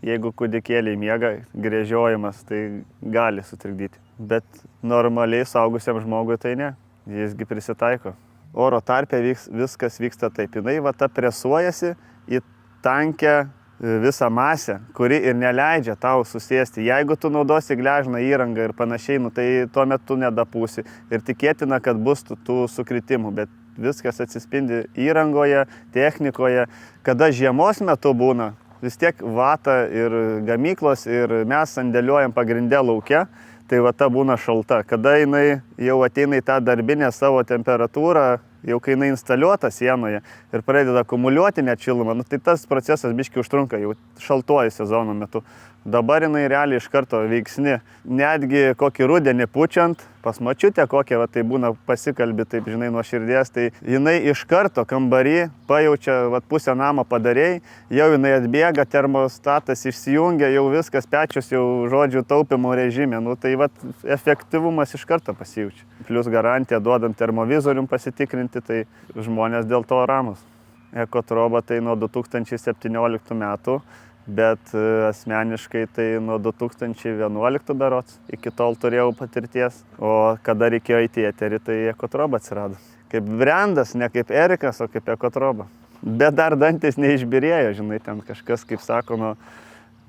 jeigu kūdikėliai miega, gręžiojimas tai gali sutrikdyti. Bet normaliai suaugusiam žmogui tai ne, jisgi prisitaiko. Oro tarpe viskas vyksta taip, jinai ta presuojasi į tankę visą masę, kuri ir neleidžia tau susėsti. Jeigu tu naudosi gležną įrangą ir panašiai, tai tuo metu nedapūsi. Ir tikėtina, kad bus tų sukritimų, bet viskas atsispindi įrangoje, technikoje. Kada žiemos metu būna, vis tiek vata ir gamyklos ir mes sandėliuojam pagrindę lauke, tai ta būna šalta. Kada jinai jau ateina į tą darbinę savo temperatūrą, jau kai jinai instaliuota sienoje ir pradeda akumuliuoti net šilumą, tai tas procesas biškai užtrunka jau šaltuoju sezono metu. Dabar jinai realiai iš karto veiksni. Netgi kokį rudenį pučiant, pas močiutę kokią, tai būna pasikalbi, taip žinai, nuo širdies, tai jinai iš karto kambarį pajaučia, pusę namo padarėjai, jau jinai atbėga, termostatas išsijungia, jau viskas pečius jau žodžių taupimo režime. Tai efektyvumas iš karto pasijaučia. Plius garantiją duodam termovizorium pasitikrinti, tai žmonės dėl to ramus. Ekotroba tai nuo 2017 metų. Bet asmeniškai tai nuo 2011 berods, iki tol turėjau patirties, o kada reikėjo įti į eterį, tai Ekotroba atsirado. Kaip brandas, ne kaip Erikas, o kaip Ekotroba. Bet dar dantis neišbirėjo, žinai, ten kažkas, kaip sako,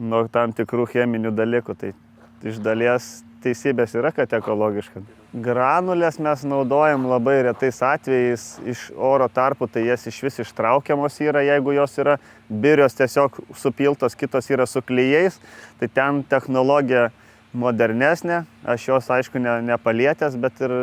nuo tam tikrų cheminių dalykų, tai iš dalies teisybės yra, kad ekologiška. Granulės mes naudojam labai retais atvejais iš oro tarpų, tai jas iš vis ištraukiamos yra, jeigu jos yra birios tiesiog supiltos, kitos yra su klijais, tai ten technologija modernesnė, aš jos aišku nepalietęs, bet ir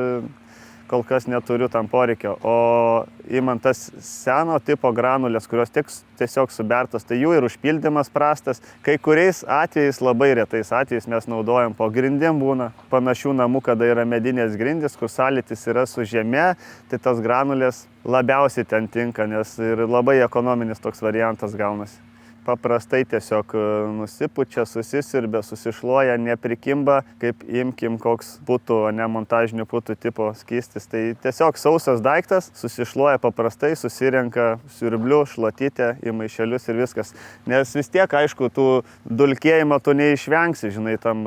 kol kas neturiu tam poreikio. O imant tas seno tipo granulės, kurios tiesiog subertos, tai jų ir užpildymas prastas. Kai kuriais atvejais, labai retais atvejais mes naudojam po grindim būna panašių namų, kada yra medinės grindys, kur sąlytis yra su žeme, tai tas granulės labiausiai ten tinka, nes ir labai ekonominis toks variantas gaunasi. Paprastai tiesiog nusipučia, susisirbia, susišluoja, neprikimba, kaip imkim koks putų, o ne montažinių putų tipo skystis. Tai tiesiog sausas daiktas, susišluoja paprastai, susirenka siurblių, šluotytę į maišelius ir viskas. Nes vis tiek, aišku, tų dulkėjimo tu neišvengsi, žinai, tam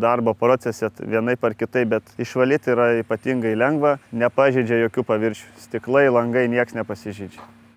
darbo procese vienaip ar kitaip, bet išvalyti yra ypatingai lengva, nepažeidžia jokių paviršių. Stiklai, langai, nieks nepasižeidžia.